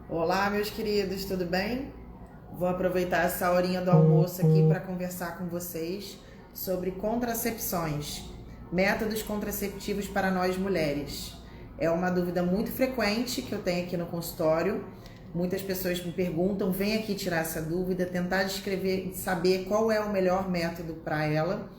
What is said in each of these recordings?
Olá, meus queridos, tudo bem? Vou aproveitar essa horinha do almoço aqui para conversar com vocês sobre contracepções, métodos contraceptivos para nós mulheres. É uma dúvida muito frequente que eu tenho aqui no consultório. Muitas pessoas me perguntam, vem aqui tirar essa dúvida, tentar descrever, saber qual é o melhor método para ela.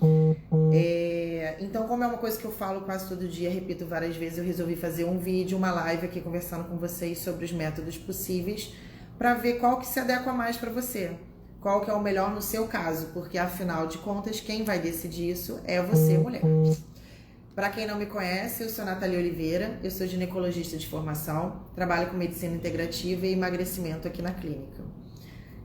Então, como é uma coisa que eu falo quase todo dia, repito várias vezes, eu resolvi fazer um vídeo, uma live aqui conversando com vocês sobre os métodos possíveis para ver qual que se adequa mais para você, qual que é o melhor no seu caso, porque afinal de contas, quem vai decidir isso é você, mulher. Para quem não me conhece, eu sou Nathalie Oliveira, eu sou ginecologista de formação, trabalho com medicina integrativa e emagrecimento aqui na clínica.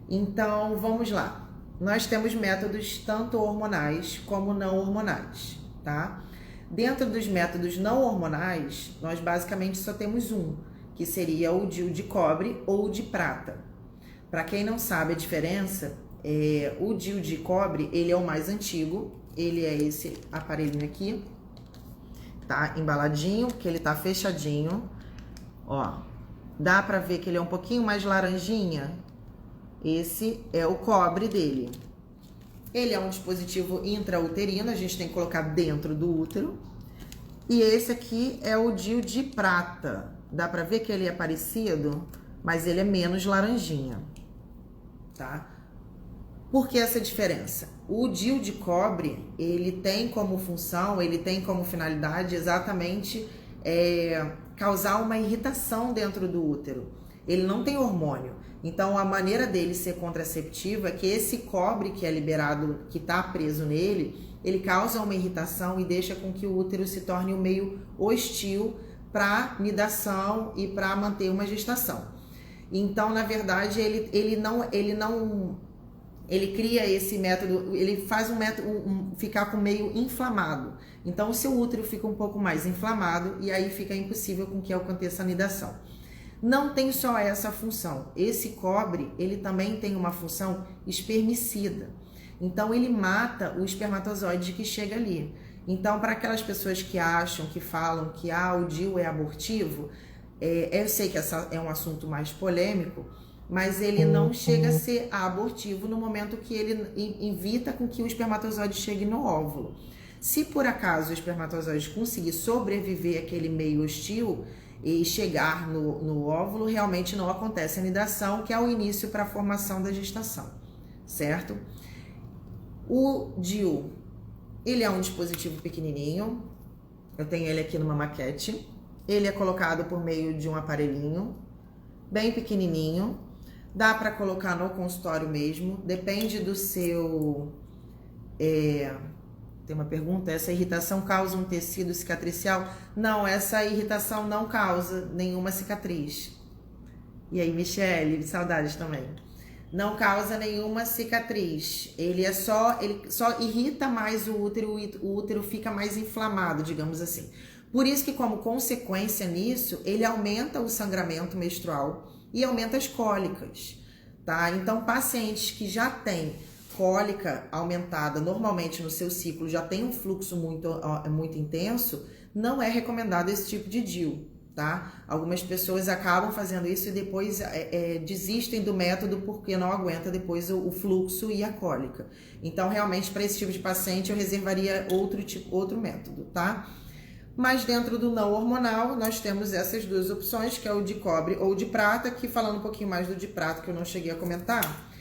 Então, vamos lá. Nós temos métodos tanto hormonais como não hormonais, tá? Dentro dos métodos não hormonais, nós basicamente só temos um, que seria o DIU de cobre ou de prata. Para quem não sabe a diferença, o DIU de cobre, ele é o mais antigo, ele é esse aparelhinho aqui, tá embaladinho, que ele tá fechadinho, ó. Dá pra ver que ele é um pouquinho mais laranjinha. Esse é o cobre dele. Ele é um dispositivo intrauterino, a gente tem que colocar dentro do útero. E esse aqui é o DIU de prata. Dá pra ver que ele é parecido, mas ele é menos laranjinha, tá? Por que essa diferença? O DIU de cobre, ele tem como função, ele tem como finalidade exatamente causar uma irritação dentro do útero. Ele não tem hormônio. Então, a maneira dele ser contraceptivo é que esse cobre que é liberado, que está preso nele, ele causa uma irritação e deixa com que o útero se torne um meio hostil para nidação e para manter uma gestação. Então, na verdade, ele cria esse método, ele faz um método ficar com meio inflamado. Então, o seu útero fica um pouco mais inflamado e aí fica impossível com que aconteça a nidação. Não tem só essa função. Esse cobre, ele também tem uma função espermicida. Então, ele mata o espermatozoide que chega ali. Então, para aquelas pessoas que acham, que falam que o DIU é abortivo, eu sei que essa é um assunto mais polêmico, mas ele não chega a ser abortivo no momento que ele evita com que o espermatozoide chegue no óvulo. Se por acaso o espermatozoide conseguir sobreviver àquele meio hostil e chegar no óvulo, realmente não acontece a nidação, que é o início para a formação da gestação, certo? O DIU, ele é um dispositivo pequenininho, eu tenho ele aqui numa maquete, ele é colocado por meio de um aparelhinho, bem pequenininho, dá para colocar no consultório mesmo, depende do seu... Tem uma pergunta, essa irritação causa um tecido cicatricial? Não, essa irritação não causa nenhuma cicatriz. E aí, Michele, saudades também. Não causa nenhuma cicatriz. Ele só irrita mais o útero fica mais inflamado, digamos assim. Por isso que, como consequência nisso, ele aumenta o sangramento menstrual e aumenta as cólicas, tá? Então, pacientes que já têm cólica aumentada normalmente no seu ciclo, já tem um fluxo muito intenso, não é recomendado esse tipo de DIU, tá? Algumas pessoas acabam fazendo isso e depois desistem do método porque não aguenta depois o fluxo e a cólica. Então, realmente, para esse tipo de paciente, eu reservaria outro método, tá? Mas dentro do não hormonal, nós temos essas duas opções, que é o de cobre ou de prata, que falando um pouquinho mais do de prata, que eu não cheguei a comentar,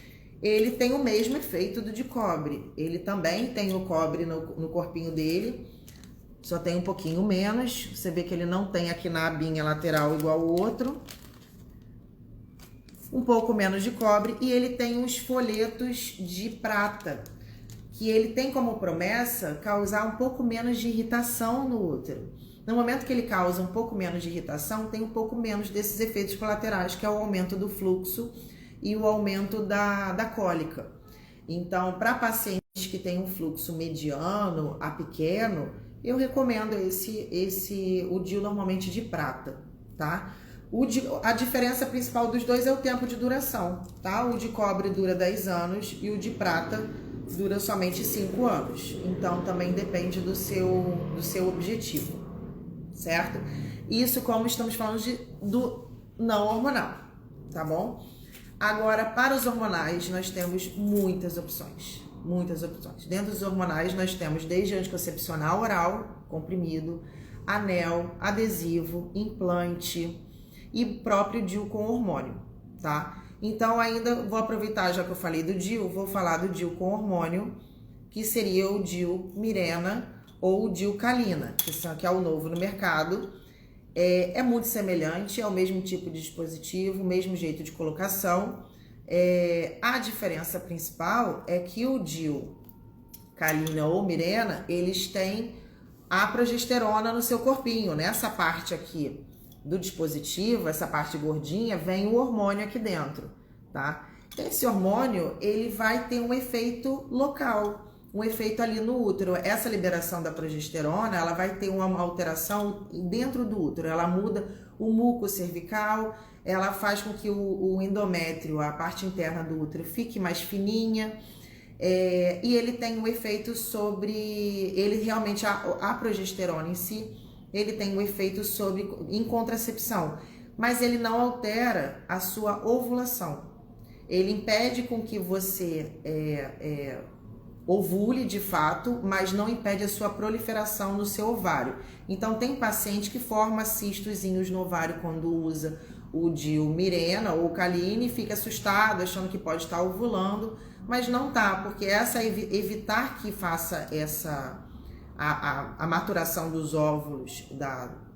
ele tem o mesmo efeito do de cobre. Ele também tem o cobre no corpinho dele, só tem um pouquinho menos. Você vê que ele não tem aqui na abinha lateral igual o outro. Um pouco menos de cobre. E ele tem uns folhetos de prata, que ele tem como promessa causar um pouco menos de irritação no útero. No momento que ele causa um pouco menos de irritação, tem um pouco menos desses efeitos colaterais, que é o aumento do fluxo e o aumento da cólica. Então, para pacientes que têm um fluxo mediano a pequeno, eu recomendo o DIU normalmente de prata, tá? A diferença principal dos dois é o tempo de duração, tá? O de cobre dura 10 anos e o de prata dura somente 5 anos. Então, também depende do seu objetivo, certo? Isso como estamos falando do não hormonal. tá bom? Agora, para os hormonais, nós temos muitas opções, muitas opções. Dentro dos hormonais, nós temos desde anticoncepcional oral, comprimido, anel, adesivo, implante e próprio DIU com hormônio, tá? Então, ainda vou aproveitar, já que eu falei do DIU, vou falar do DIU com hormônio, que seria o DIU Mirena ou o DIU Kalina, que é o novo no mercado. É muito semelhante, é o mesmo tipo de dispositivo, o mesmo jeito de colocação. A diferença principal é que o DIU Kalina ou Mirena, eles têm a progesterona no seu corpinho, nessa parte aqui do dispositivo, essa parte gordinha, vem o hormônio aqui dentro, tá? Esse hormônio, ele vai ter um efeito local, um efeito ali no útero. Essa liberação da progesterona, ela vai ter uma alteração dentro do útero, ela muda o muco cervical, ela faz com que o endométrio, a parte interna do útero, fique mais fininha, e ele tem um efeito sobre, ele realmente, a progesterona em si, ele tem um efeito em contracepção, mas ele não altera a sua ovulação. Ele impede com que você ovule de fato, mas não impede a sua proliferação no seu ovário. Então tem paciente que forma cistozinhos no ovário quando usa o DIU Mirena ou Kaline, fica assustado, achando que pode estar ovulando, mas não tá, porque evitar que faça a maturação dos óvulos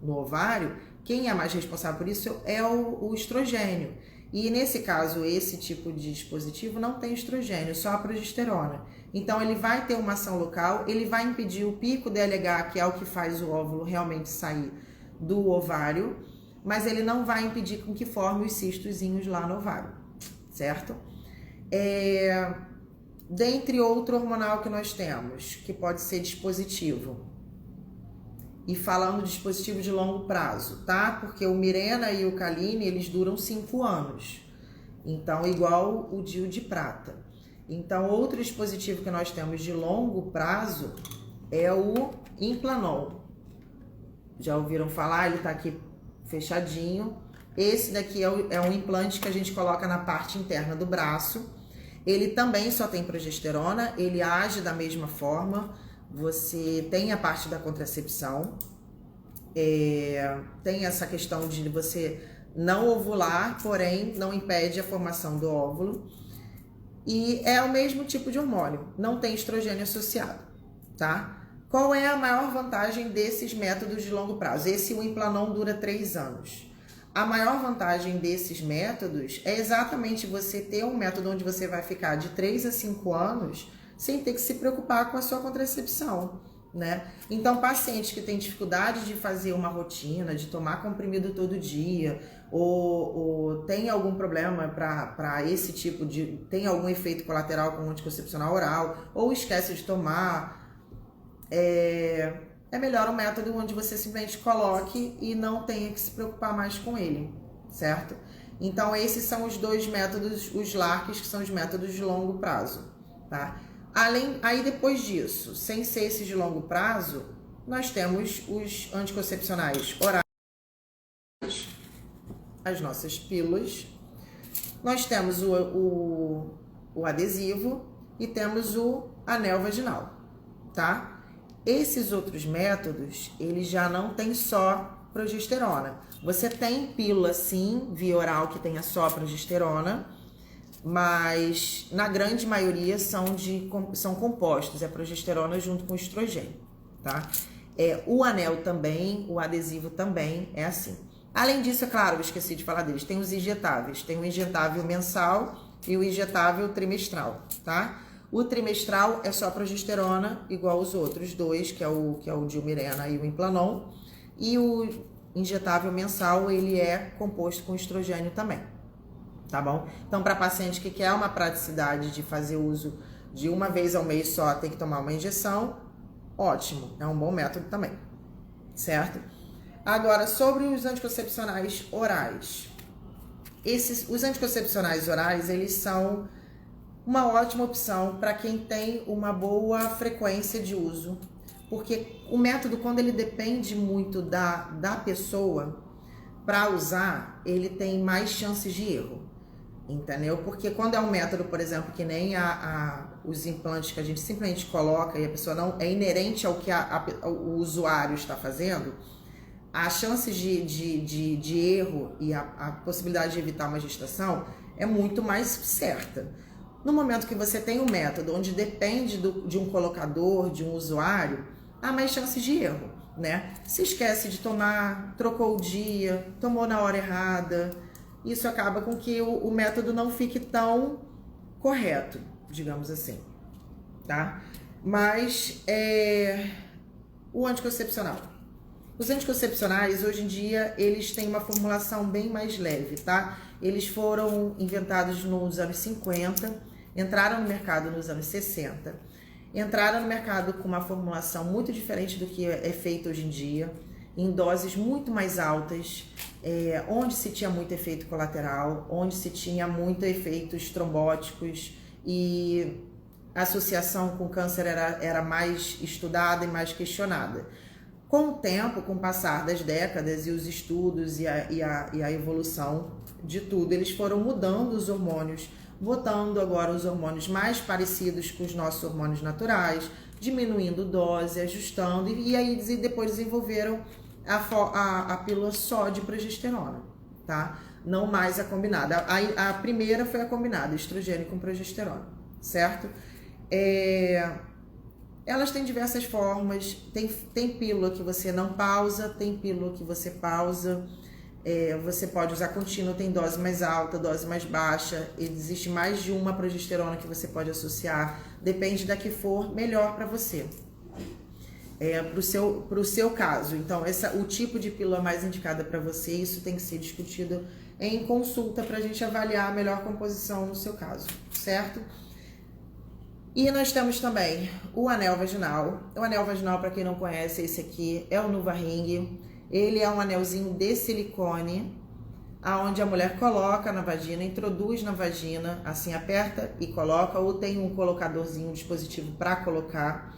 no ovário, quem é mais responsável por isso é o estrogênio. E nesse caso, esse tipo de dispositivo não tem estrogênio, só a progesterona. Então ele vai ter uma ação local, ele vai impedir o pico DLH, que é o que faz o óvulo realmente sair do ovário, mas ele não vai impedir com que forme os cistozinhos lá no ovário, certo? Dentre outro hormonal que nós temos, que pode ser dispositivo. E falando de dispositivo de longo prazo, tá? Porque o Mirena e o Kaline, eles duram 5 anos. Então, igual o DIU de prata. Então, outro dispositivo que nós temos de longo prazo é o Implanon. Já ouviram falar? Ele tá aqui fechadinho. Esse daqui é um implante que a gente coloca na parte interna do braço. Ele também só tem progesterona, ele age da mesma forma. Você tem a parte da contracepção, tem essa questão de você não ovular, porém não impede a formação do óvulo. E é o mesmo tipo de hormônio, não tem estrogênio associado, tá? Qual é a maior vantagem desses métodos de longo prazo? O Implanon dura 3 anos. A maior vantagem desses métodos é exatamente você ter um método onde você vai ficar de 3 a 5 anos sem ter que se preocupar com a sua contracepção, né? Então, pacientes que têm dificuldade de fazer uma rotina, de tomar comprimido todo dia, ou tem algum problema para esse tipo de... tem algum efeito colateral com anticoncepcional oral, ou esquece de tomar, é melhor um método onde você simplesmente coloque e não tenha que se preocupar mais com ele, certo? Então, esses são os dois métodos, os LARCs, que são os métodos de longo prazo, tá? Aí depois disso, sem ser esses de longo prazo, nós temos os anticoncepcionais orais, as nossas pílulas, nós temos o adesivo e temos o anel vaginal, tá? Esses outros métodos, eles já não têm só progesterona. Você tem pílula sim, via oral, que tenha só progesterona, mas na grande maioria são compostos, é progesterona junto com estrogênio, tá? O anel também, o adesivo também é assim. Além disso, é claro, eu esqueci de falar deles, tem os injetáveis, tem o injetável mensal e o injetável trimestral, tá? O trimestral é só progesterona, igual os outros dois, que é o DIU Mirena e o Implanon, e o injetável mensal, ele é composto com estrogênio também. Tá bom? Então, para paciente que quer uma praticidade de fazer uso de uma vez ao mês só, tem que tomar uma injeção, ótimo, é um bom método também, certo? Agora, sobre os anticoncepcionais orais. Os anticoncepcionais orais, eles são uma ótima opção para quem tem uma boa frequência de uso, porque o método, quando ele depende muito da pessoa para usar, ele tem mais chances de erro. entendeu? Porque quando é um método, por exemplo, que nem os implantes que a gente simplesmente coloca e a pessoa não é inerente ao que o usuário está fazendo, a chance de erro e a possibilidade de evitar uma gestação é muito mais certa. No momento que você tem um método onde depende de um colocador, de um usuário, há mais chances de erro, né? Se esquece de tomar, trocou o dia, tomou na hora errada, isso acaba com que o método não fique tão correto, digamos assim, tá? Mas o anticoncepcional. Os anticoncepcionais, hoje em dia, eles têm uma formulação bem mais leve, tá? Eles foram inventados nos anos 50, entraram no mercado nos anos 60, entraram no mercado com uma formulação muito diferente do que é feito hoje em dia, em doses muito mais altas, onde se tinha muito efeito colateral, onde se tinha muito efeitos trombóticos e a associação com câncer era mais estudada e mais questionada. Com o tempo, com o passar das décadas e os estudos e a evolução de tudo, eles foram mudando os hormônios, botando agora os hormônios mais parecidos com os nossos hormônios naturais, diminuindo dose, ajustando, e aí depois desenvolveram a pílula só de progesterona, tá? Não mais a combinada. A primeira foi a combinada, estrogênio com progesterona, certo? Elas têm diversas formas, tem pílula que você não pausa, tem pílula que você pausa, você pode usar contínuo, tem dose mais alta, dose mais baixa, existe mais de uma progesterona que você pode associar, depende da que for melhor para você, pro seu caso. Então, o tipo de pílula mais indicada para você, isso tem que ser discutido em consulta para a gente avaliar a melhor composição no seu caso, certo? E nós temos também o anel vaginal. O anel vaginal, para quem não conhece, esse aqui é o NuvaRing. Ele é um anelzinho de silicone, aonde a mulher coloca na vagina, introduz na vagina, assim aperta e coloca, ou tem um colocadorzinho, um dispositivo para colocar.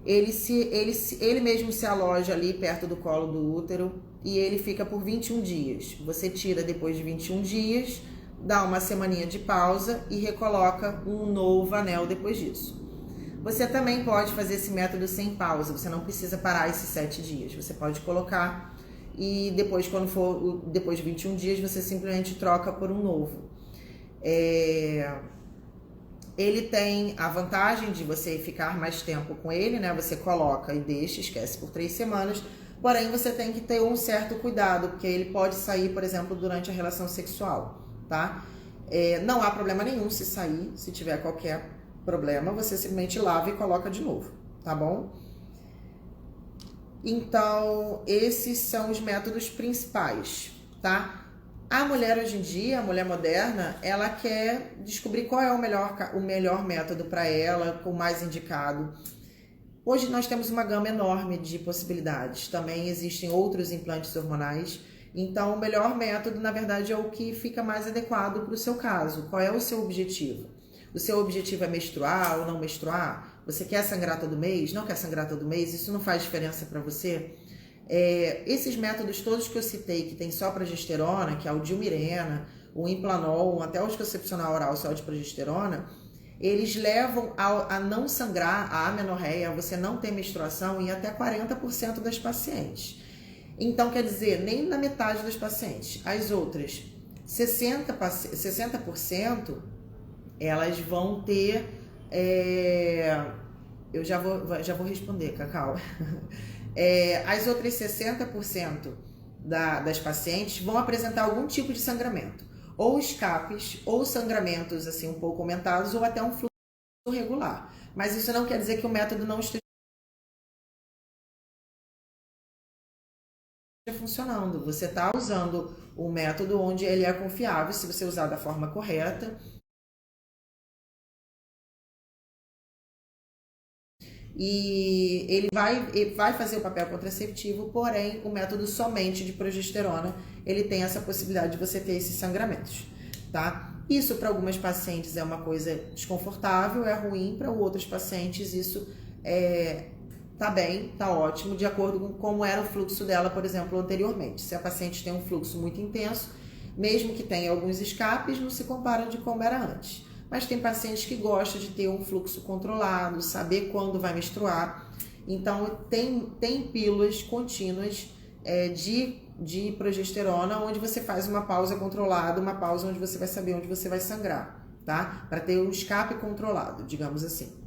Ele mesmo se aloja ali perto do colo do útero e ele fica por 21 dias. Você tira depois de 21 dias, dá uma semaninha de pausa e recoloca um novo anel depois disso. Você também pode fazer esse método sem pausa, você não precisa parar esses 7 dias. Você pode colocar e depois, quando for depois de 21 dias, você simplesmente troca por um novo. Ele tem a vantagem de você ficar mais tempo com ele, né? Você coloca e deixa, esquece por 3 semanas. Porém, você tem que ter um certo cuidado, porque ele pode sair, por exemplo, durante a relação sexual, tá? Não há problema nenhum se sair, se tiver qualquer problema, você simplesmente lava e coloca de novo, tá bom? Então, esses são os métodos principais, tá? A mulher hoje em dia, a mulher moderna, ela quer descobrir qual é o melhor método para ela, o mais indicado. Hoje nós temos uma gama enorme de possibilidades. Também existem outros implantes hormonais. Então, o melhor método, na verdade, é o que fica mais adequado para o seu caso. Qual é o seu objetivo? O seu objetivo é menstruar ou não menstruar? Você quer sangrar todo mês? Não quer sangrar todo mês? Isso não faz diferença para você? Esses métodos todos que eu citei, que tem só progesterona, que é o Dilmirena, o Implanol, até o anticoncepcional oral só de progesterona, eles levam a não sangrar, a amenorreia, a você não ter menstruação em até 40% das pacientes. Então, quer dizer, nem na metade das pacientes. As outras 60%, elas vão ter... eu já vou responder, Cacau. As outras 60% das pacientes vão apresentar algum tipo de sangramento. Ou escapes, ou sangramentos assim um pouco aumentados, ou até um fluxo regular. Mas isso não quer dizer que o método não esteja funcionando. Você está usando o método onde ele é confiável, se você usar da forma correta. E ele vai fazer o papel contraceptivo, porém o método somente de progesterona, ele tem essa possibilidade de você ter esses sangramentos, tá? Isso para algumas pacientes é uma coisa desconfortável, é ruim, para outros pacientes isso tá bem, tá ótimo, de acordo com como era o fluxo dela, por exemplo, anteriormente. Se a paciente tem um fluxo muito intenso, Mesmo que tenha alguns escapes, não se compara de como era antes. Mas tem pacientes que gostam de ter um fluxo controlado, saber quando vai menstruar. Então, tem pílulas contínuas de progesterona, onde você faz uma pausa controlada, uma pausa onde você vai saber onde você vai sangrar, tá? Para ter um escape controlado, digamos assim.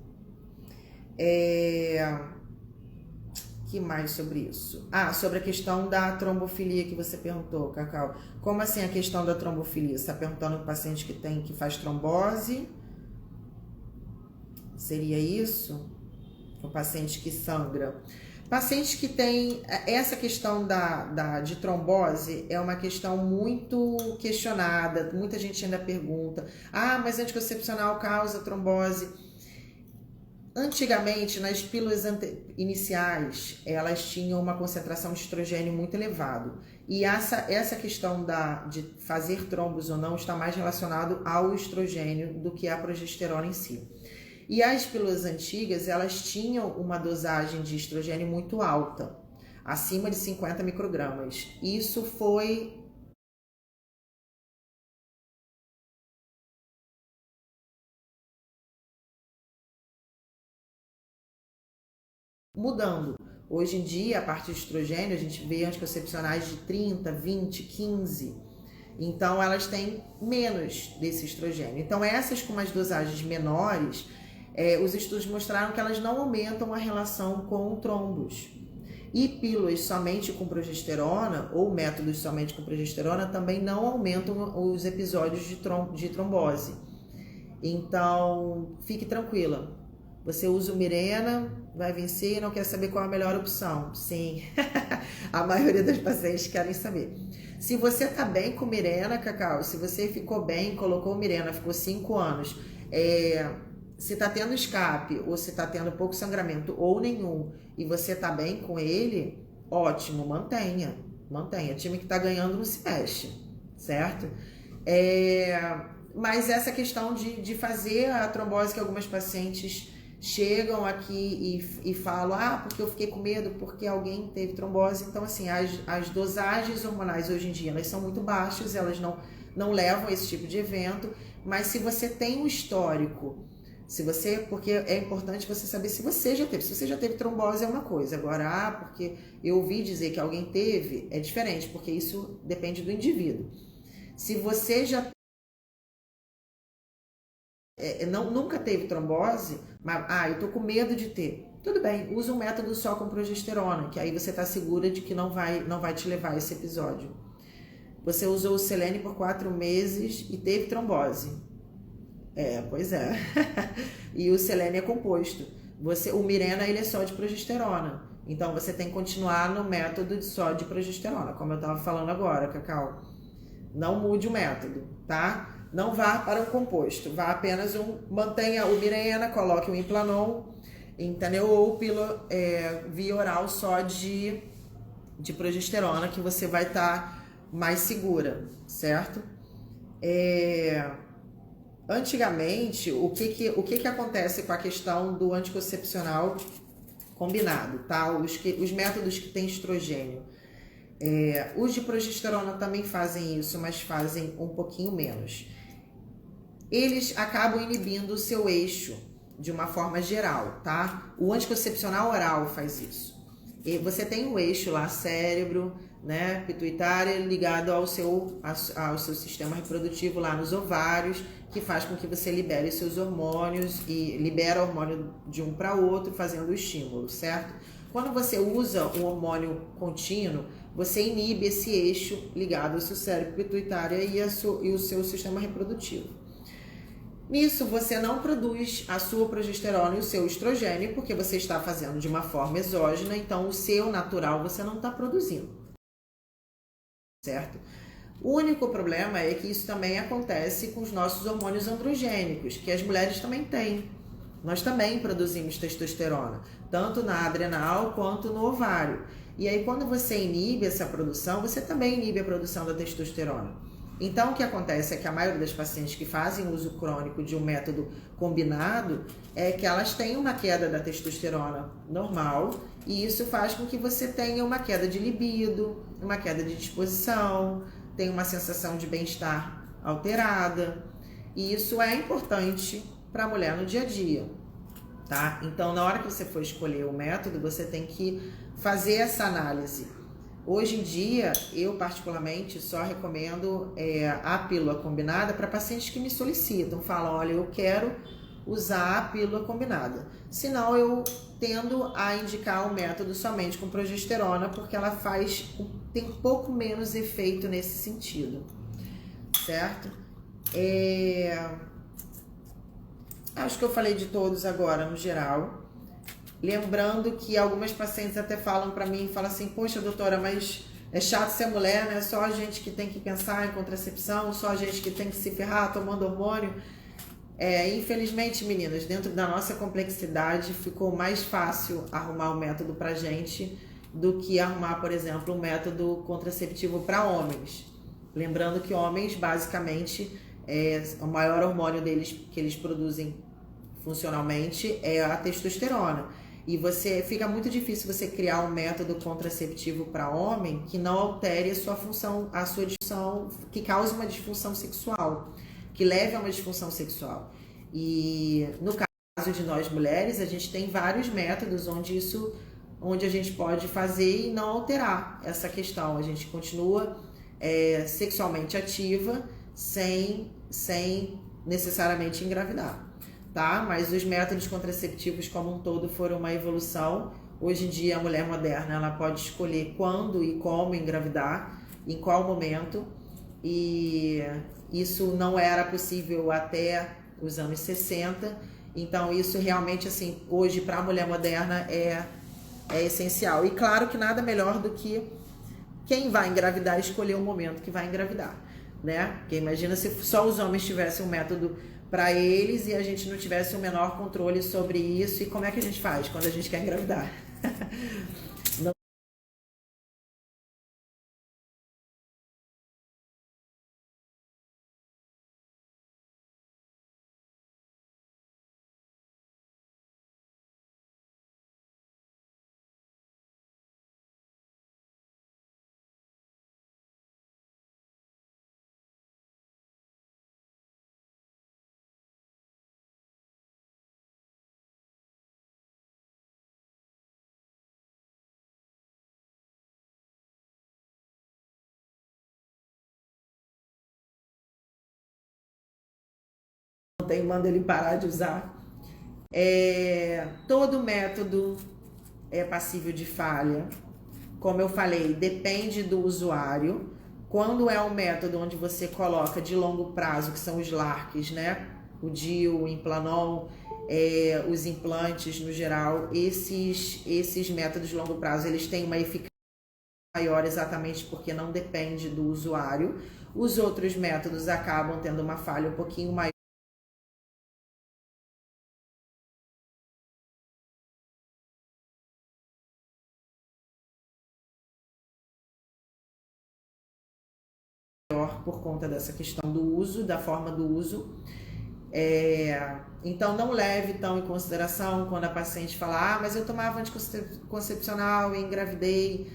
Que mais sobre isso? Sobre a questão da trombofilia que você perguntou, Cacau. Como assim a questão da trombofilia? Você está perguntando para o paciente que faz trombose? Seria isso? O paciente que sangra. Pacientes que tem essa questão de trombose é uma questão muito questionada. Muita gente ainda pergunta: mas anticoncepcional causa trombose? Antigamente, nas pílulas iniciais, elas tinham uma concentração de estrogênio muito elevado. E essa questão de fazer trombos ou não está mais relacionado ao estrogênio do que à progesterona em si. E as pílulas antigas, elas tinham uma dosagem de estrogênio muito alta, acima de 50 microgramas. Isso foi mudando. Hoje em dia, a parte de estrogênio, a gente vê anticoncepcionais de 30, 20, 15. Então, elas têm menos desse estrogênio. Então, essas com umas dosagens menores, os estudos mostraram que elas não aumentam a relação com trombos. E pílulas somente com progesterona, ou métodos somente com progesterona, também não aumentam os episódios de trombose. Então, fique tranquila. Você usa o Mirena, vai vencer e não quer saber qual é a melhor opção. Sim, a maioria das pacientes querem saber. Se você tá bem com Mirena, Cacau, se você ficou bem, colocou o Mirena, ficou 5 anos, se tá tendo escape, ou se tá tendo pouco sangramento, ou nenhum, e você tá bem com ele, ótimo, mantenha. Time que tá ganhando não se mexe, certo? Mas essa questão de fazer a trombose, que algumas pacientes chegam aqui e falam, porque eu fiquei com medo porque alguém teve trombose. Então, assim, as dosagens hormonais hoje em dia, elas são muito baixas, elas não levam a esse tipo de evento, mas se você tem um histórico, porque é importante você saber se você já teve. Se você já teve trombose é uma coisa, agora, porque eu ouvi dizer que alguém teve, é diferente, porque isso depende do indivíduo. Se você já nunca teve trombose, mas eu tô com medo de ter. Tudo bem, usa um método só com progesterona, que aí você tá segura de que não vai te levar a esse episódio. Você usou o Selene por 4 meses e teve trombose. Pois é. E o Selene é composto. O Mirena, ele é só de progesterona. Então você tem que continuar no método só de progesterona, como eu tava falando agora, Cacau. Não mude o método, tá? Não vá para um composto, vá apenas mantenha o Mirena, coloque o Implanon, entendeu? Ou pílula via oral só de progesterona, que você vai estar mais segura, certo? Antigamente, o que acontece com a questão do anticoncepcional combinado, tá? Os métodos que têm estrogênio. Os de progesterona também fazem isso, mas fazem um pouquinho menos. Eles acabam inibindo o seu eixo de uma forma geral, tá? O anticoncepcional oral faz isso. E você tem um eixo lá, cérebro, né, pituitária, ligado ao seu sistema reprodutivo lá nos ovários, que faz com que você libere seus hormônios e libera hormônio de um para outro, fazendo o estímulo, certo? Quando você usa um hormônio contínuo, você inibe esse eixo ligado ao seu cérebro pituitária e o seu sistema reprodutivo. Nisso, você não produz a sua progesterona e o seu estrogênio, porque você está fazendo de uma forma exógena, então o seu natural você não está produzindo, certo? O único problema é que isso também acontece com os nossos hormônios androgênicos, que as mulheres também têm. Nós também produzimos testosterona, tanto na adrenal quanto no ovário. E aí, quando você inibe essa produção, você também inibe a produção da testosterona. Então, o que acontece é que a maioria das pacientes que fazem uso crônico de um método combinado é que elas têm uma queda da testosterona normal, e isso faz com que você tenha uma queda de libido, uma queda de disposição, tem uma sensação de bem-estar alterada. E isso é importante para a mulher no dia a dia, tá? Então, na hora que você for escolher o método, você tem que fazer essa análise. Hoje em dia, eu particularmente só recomendo a pílula combinada para pacientes que me solicitam. Falam, olha, eu quero usar a pílula combinada. Senão, eu tendo a indicar o método somente com progesterona, porque ela tem um pouco menos efeito nesse sentido, certo? Acho que eu falei de todos agora, no geral. Lembrando que algumas pacientes até falam para mim, falam assim, poxa, doutora, mas é chato ser mulher, né? Só a gente que tem que pensar em contracepção, só a gente que tem que se ferrar tomando hormônio. Infelizmente, meninas, dentro da nossa complexidade, ficou mais fácil arrumar o método pra gente do que arrumar, por exemplo, um método contraceptivo para homens. Lembrando que homens, basicamente, o maior hormônio deles que eles produzem funcionalmente é a testosterona. E fica muito difícil você criar um método contraceptivo para homem que não altere a sua disfunção, que cause uma disfunção sexual, que leve a uma disfunção sexual. E no caso de nós mulheres, a gente tem vários métodos onde a gente pode fazer e não alterar essa questão. A gente continua sexualmente ativa sem necessariamente engravidar. Tá? Mas os métodos contraceptivos como um todo foram uma evolução. Hoje em dia a mulher moderna ela pode escolher quando e como engravidar, em qual momento, e isso não era possível até os anos 60. Então isso realmente assim, hoje para a mulher moderna é essencial. E claro que nada melhor do que quem vai engravidar escolher o momento que vai engravidar, né? Porque imagina se só os homens tivessem um método para eles e a gente não tivesse o menor controle sobre isso. E como é que a gente faz quando a gente quer engravidar? Não tem, manda ele parar de usar. Todo método é passível de falha. Como eu falei, depende do usuário. Quando é um método onde você coloca de longo prazo, que são os LARCs, né? O DIU, o Implanon, os implantes no geral, esses métodos de longo prazo, eles têm uma eficácia maior exatamente porque não depende do usuário. Os outros métodos acabam tendo uma falha um pouquinho maior. Por conta dessa questão do uso, da forma do uso. Então não leve tão em consideração quando a paciente fala, mas eu tomava anticoncepcional e engravidei.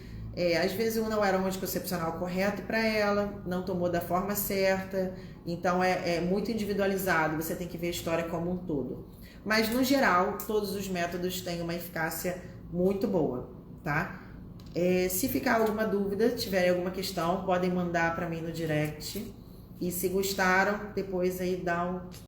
Às vezes não era um anticoncepcional correto para ela, não tomou da forma certa, então é muito individualizado, você tem que ver a história como um todo. Mas no geral, todos os métodos têm uma eficácia muito boa, tá? Se ficar alguma dúvida, tiverem alguma questão, podem mandar para mim no direct. E se gostaram, depois aí dá um